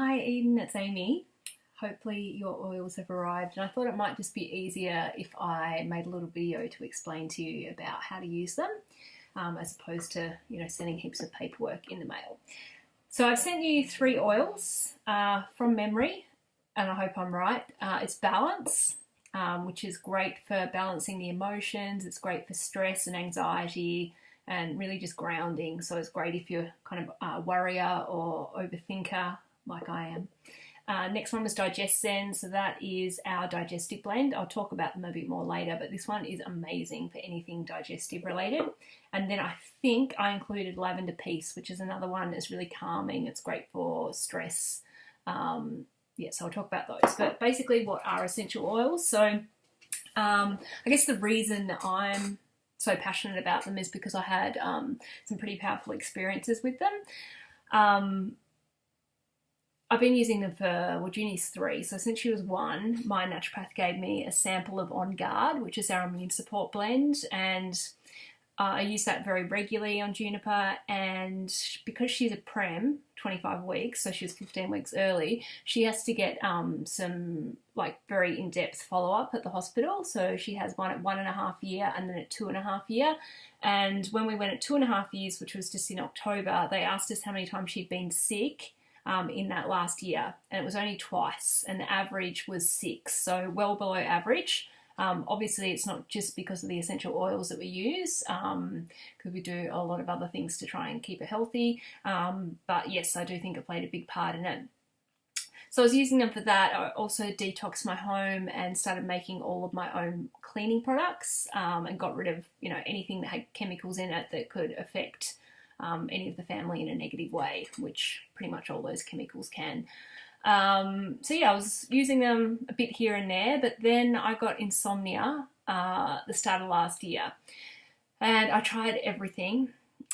Hi Eden, it's Amy. Hopefully your oils have arrived, and I thought it might just be easier if I made a little video to explain to you about how to use them, as opposed to sending heaps of paperwork in the mail. So I've sent you three oils from memory, and I hope I'm right. It's Balance, which is great for balancing the emotions. It's great for stress and anxiety, and really just grounding. So it's great if you're kind of a worrier or overthinker like I am. Next one was Digest Zen, so that is our digestive blend. I'll talk about them a bit more later, but this one is amazing for anything digestive related. And then I think I included Lavender Peace, which is another one that's really calming. It's great for stress. So I'll talk about those. But basically, what are essential oils? So I guess the reason I'm so passionate about them is because I had some pretty powerful experiences with them. I've been using them for, Juni's 3, so since she was 1, my naturopath gave me a sample of On Guard, which is our immune support blend, and I use that very regularly on Juniper. And because she's a prem, 25 weeks, so she was 15 weeks early, she has to get some very in-depth follow-up at the hospital. So she has one at 1.5 year and then at 2.5 year. And when we went at 2.5 years, which was just in October, they asked us how many times she'd been sick in that last year, and it was only twice, and the average was 6, so well below average. Obviously it's not just because of the essential oils that we use, because we do a lot of other things to try and keep her healthy, but yes, I do think it played a big part in it. So I was using them for that. I also detoxed my home and started making all of my own cleaning products, and got rid of anything that had chemicals in it that could affect any of the family in a negative way, which pretty much all those chemicals can. I was using them a bit here and there, but then I got insomnia the start of last year, and I tried everything.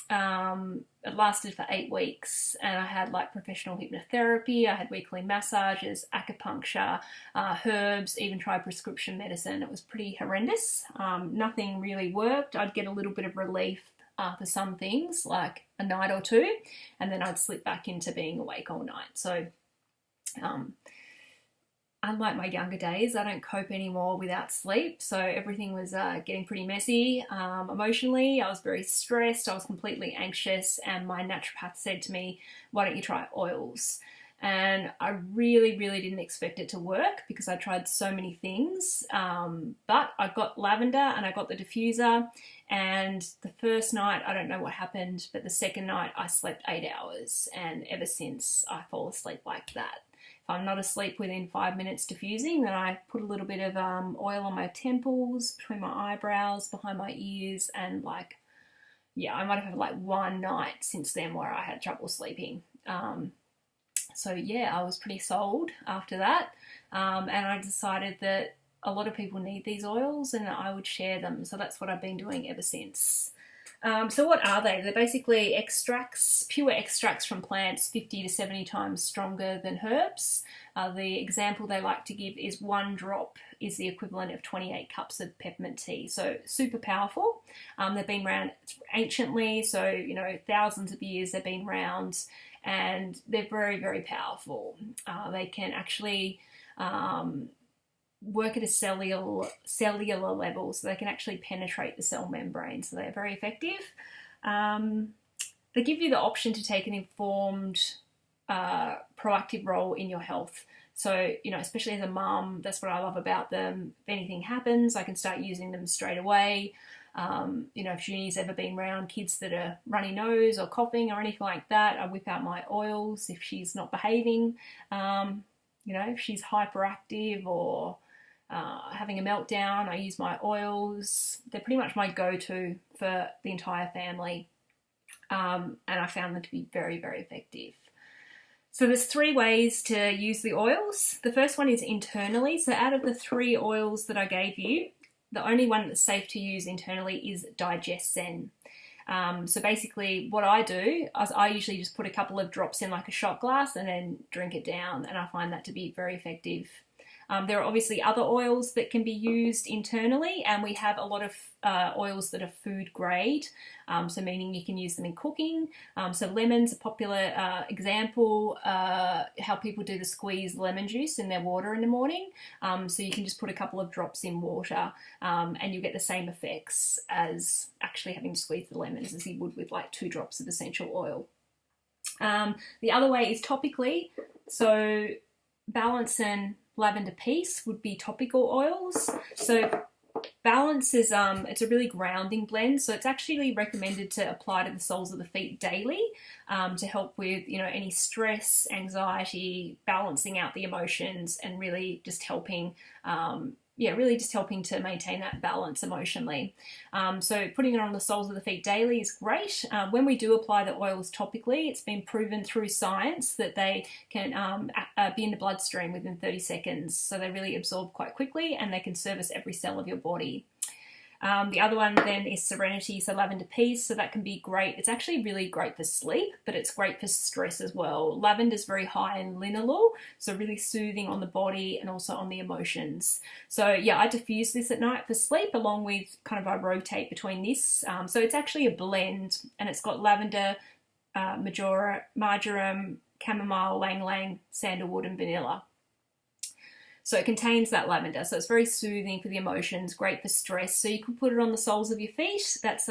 It lasted for 8 weeks, and I had professional hypnotherapy, I had weekly massages, acupuncture, herbs, even tried prescription medicine. It was pretty horrendous. Nothing really worked. I'd get a little bit of relief for some things, like a night or two, and then I'd slip back into being awake all night. So unlike my younger days, I don't cope anymore without sleep, so everything was getting pretty messy. Emotionally, I was very stressed, I was completely anxious, and my naturopath said to me, why don't you try oils? And I really didn't expect it to work because I tried so many things, but I got lavender and I got the diffuser, and the first night, I don't know what happened, but the second night I slept 8 hours, and ever since I fall asleep like that. If I'm not asleep within 5 minutes diffusing, then I put a little bit of oil on my temples, between my eyebrows, behind my ears, and I might have had one night since then where I had trouble sleeping. I was pretty sold after that, and I decided that a lot of people need these oils and I would share them, so that's what I've been doing ever since. So what are they? They're basically extracts, pure extracts from plants, 50 to 70 times stronger than herbs. The example they like to give is 1 drop is the equivalent of 28 cups of peppermint tea, so super powerful. They've been around anciently, so thousands of years they've been around, and they're very powerful. They can actually work at a cellular level, so they can actually penetrate the cell membrane, so they're very effective. They give you the option to take an informed, proactive role in your health. So, especially as a mum, that's what I love about them. If anything happens, I can start using them straight away. If Juni's ever been around kids that are runny nose or coughing or anything like that, I whip out my oils. If she's not behaving, if she's hyperactive or having a meltdown, I use my oils. They're pretty much my go-to for the entire family, and I found them to be very effective. So there's 3 ways to use the oils. The first one is internally. So out of the 3 oils that I gave you, the only one that's safe to use internally is Digest Zen. So basically what I do is I usually just put a couple of drops in a shot glass and then drink it down, and I find that to be very effective. There are obviously other oils that can be used internally, and we have a lot of oils that are food grade, so meaning you can use them in cooking. So lemon's a popular example, how people do the squeezed lemon juice in their water in the morning. So you can just put a couple of drops in water and you get the same effects as actually having to squeeze the lemons as you would with like 2 drops of essential oil. The other way is topically. So Balance and Lavender Peace would be topical oils. So Balance is it's a really grounding blend, so it's actually recommended to apply to the soles of the feet daily to help with any stress, anxiety, balancing out the emotions, and really just helping to maintain that balance emotionally. So putting it on the soles of the feet daily is great. When we do apply the oils topically, it's been proven through science that they can be in the bloodstream within 30 seconds. So they really absorb quite quickly and they can service every cell of your body. The other one then is Serenity, so Lavender Peace. So that can be great. It's actually really great for sleep, but it's great for stress as well. Lavender is very high in linalool, so really soothing on the body and also on the emotions. So yeah, I diffuse this at night for sleep, along with I rotate between this. So it's actually a blend, and it's got lavender, marjoram, chamomile, ylang ylang, sandalwood, and vanilla. So it contains that lavender, so it's very soothing for the emotions, great for stress. So you can put it on the soles of your feet. That's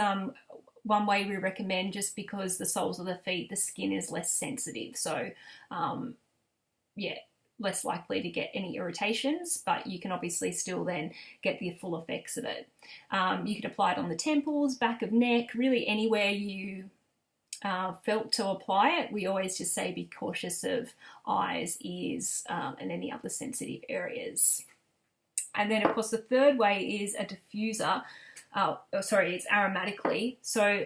one way we recommend, just because the soles of the feet, the skin is less sensitive. So less likely to get any irritations, but you can obviously still then get the full effects of it. You can apply it on the temples, back of neck, really anywhere you felt to apply it. We always just say be cautious of eyes, ears, and any other sensitive areas. And then, of course, the third way is a diffuser. It's aromatically. So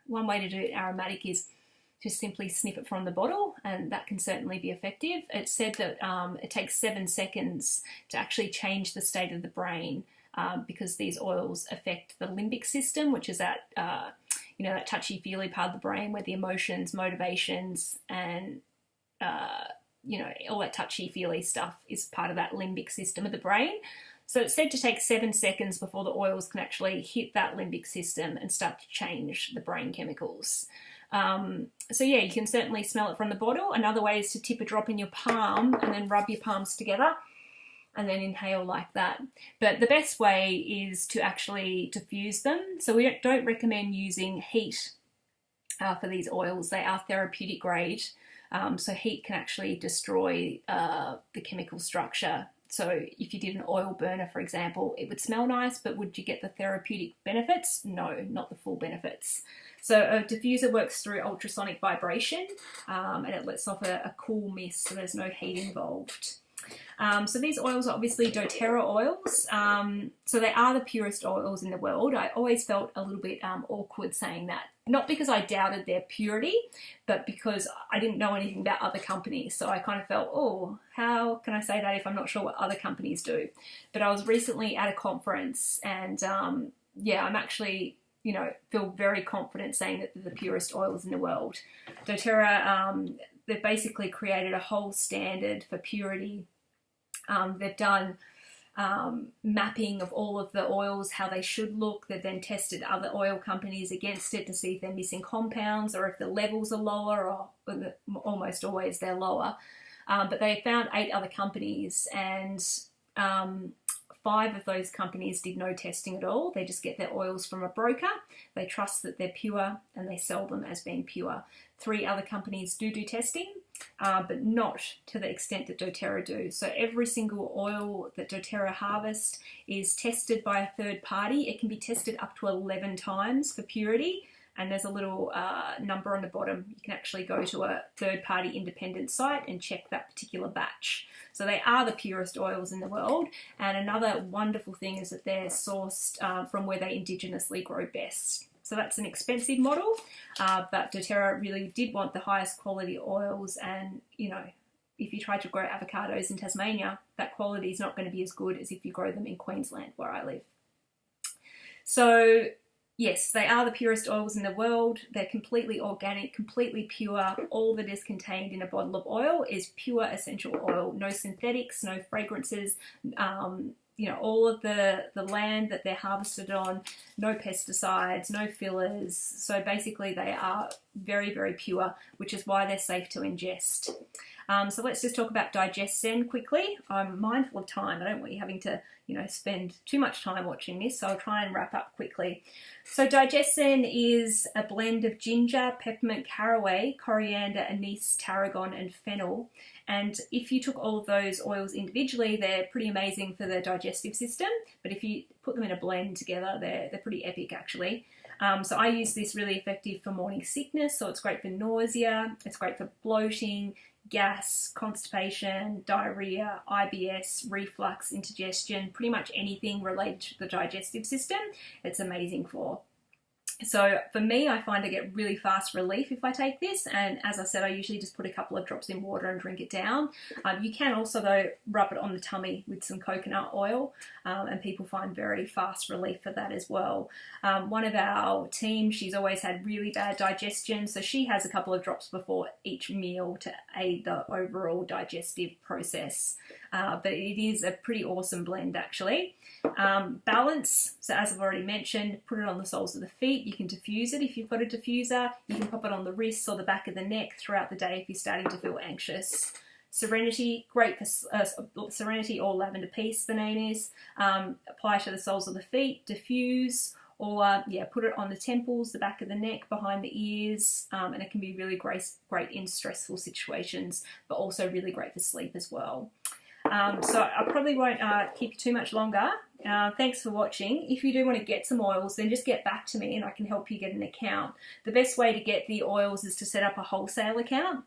one way to do it aromatic is just simply sniff it from the bottle, and that can certainly be effective. It's said that it takes 7 seconds to actually change the state of the brain, because these oils affect the limbic system, which is that that touchy-feely part of the brain where the emotions, motivations, and all that touchy-feely stuff is part of that limbic system of the brain. So it's said to take 7 seconds before the oils can actually hit that limbic system and start to change the brain chemicals. So yeah, you can certainly smell it from the bottle. Another way is to tip a drop in your palm and then rub your palms together and then inhale like that. But the best way is to actually diffuse them. So we don't recommend using heat for these oils. They are therapeutic grade. So heat can actually destroy the chemical structure. So if you did an oil burner, for example, it would smell nice, but would you get the therapeutic benefits? No, not the full benefits. So a diffuser works through ultrasonic vibration, and it lets off a cool mist, so there's no heat involved. So these oils are obviously doTERRA oils. So they are the purest oils in the world. I always felt a little bit awkward saying that. Not because I doubted their purity, but because I didn't know anything about other companies. So I kind of felt, oh, how can I say that if I'm not sure what other companies do? But I was recently at a conference, and I'm actually, feel very confident saying that they're the purest oils in the world. doTERRA, they've basically created a whole standard for purity. They've done mapping of all of the oils, how they should look. They've then tested other oil companies against it to see if they're missing compounds or if the levels are lower, or almost always they're lower. But they found 8 other companies, and 5 of those companies did no testing at all. They just get their oils from a broker. They trust that they're pure and they sell them as being pure. 3 other companies do testing, but not to the extent that doTERRA do. So every single oil that doTERRA harvests is tested by a third party. It can be tested up to 11 times for purity, and there's a little number on the bottom. You can actually go to a third-party independent site and check that particular batch. So they are the purest oils in the world. And another wonderful thing is that they're sourced from where they indigenously grow best. So that's an expensive model, but doTERRA really did want the highest quality oils, and if you try to grow avocados in Tasmania, that quality is not going to be as good as if you grow them in Queensland, where I live. So Yes, they are the purest oils in the world. They're completely organic, completely pure. All that is contained in a bottle of oil is pure essential oil. No synthetics, no fragrances. All of the land that they're harvested on, no pesticides, no fillers. So basically they are very, very pure, which is why they're safe to ingest. So let's just talk about DigestZen quickly. I'm mindful of time. I don't want you having to, spend too much time watching this, so I'll try and wrap up quickly. So DigestZen is a blend of ginger, peppermint, caraway, coriander, anise, tarragon, and fennel. And if you took all of those oils individually, they're pretty amazing for the digestive system. But if you put them in a blend together, they're pretty epic, actually. So I use this really effective for morning sickness. So it's great for nausea. It's great for bloating, gas, constipation, diarrhea, IBS, reflux, indigestion, pretty much anything related to the digestive system, it's amazing for. So for me, I find I get really fast relief if I take this, and as I said, I usually just put a couple of drops in water and drink it down. You can also, though, rub it on the tummy with some coconut oil, and people find very fast relief for that as well. One of our team, she's always had really bad digestion, so she has a couple of drops before each meal to aid the overall digestive process. But it is a pretty awesome blend, actually. Balance, so as I've already mentioned, put it on the soles of the feet. You can diffuse it if you've got a diffuser. You can pop it on the wrists or the back of the neck throughout the day if you're starting to feel anxious. Serenity, great for Serenity or Lavender Peace, the name is. Apply to the soles of the feet, diffuse, or put it on the temples, the back of the neck, behind the ears, and it can be really great in stressful situations, but also really great for sleep as well. So I probably won't keep you too much longer. Thanks for watching. If you do want to get some oils, then just get back to me and I can help you get an account. The best way to get the oils is to set up a wholesale account.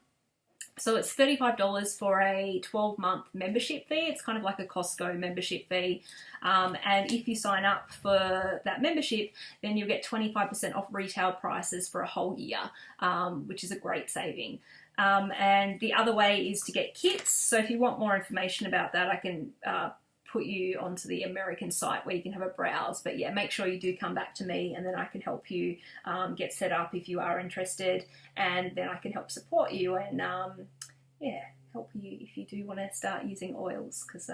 So it's $35 for a 12-month membership fee. It's kind of like a Costco membership fee. And if you sign up for that membership, then you'll get 25% off retail prices for a whole year, which is a great saving. And the other way is to get kits. So if you want more information about that, I can put you onto the American site where you can have a browse. But yeah, make sure you do come back to me and then I can help you get set up if you are interested, and then I can help support you and help you if you do want to start using oils, because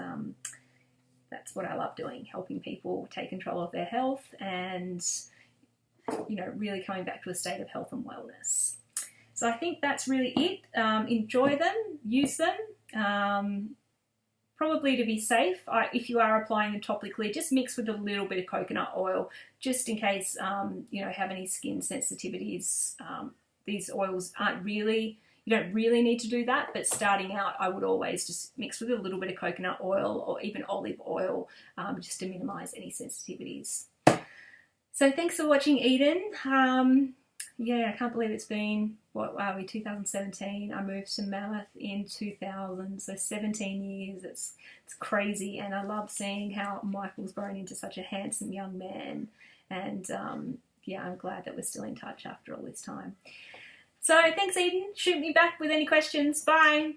that's what I love doing, helping people take control of their health and really coming back to a state of health and wellness. So I think that's really it. Enjoy them, use them. Probably to be safe, if you are applying them topically, just mix with a little bit of coconut oil, just in case have any skin sensitivities. These oils you don't really need to do that, but starting out, I would always just mix with a little bit of coconut oil or even olive oil, just to minimise any sensitivities. So thanks for watching, Eden. I can't believe it's been, 2017. I moved to Mammoth in 2000, so 17 years. It's crazy, and I love seeing how Michael's grown into such a handsome young man. And I'm glad that we're still in touch after all this time. So thanks, Eden. Shoot me back with any questions. Bye.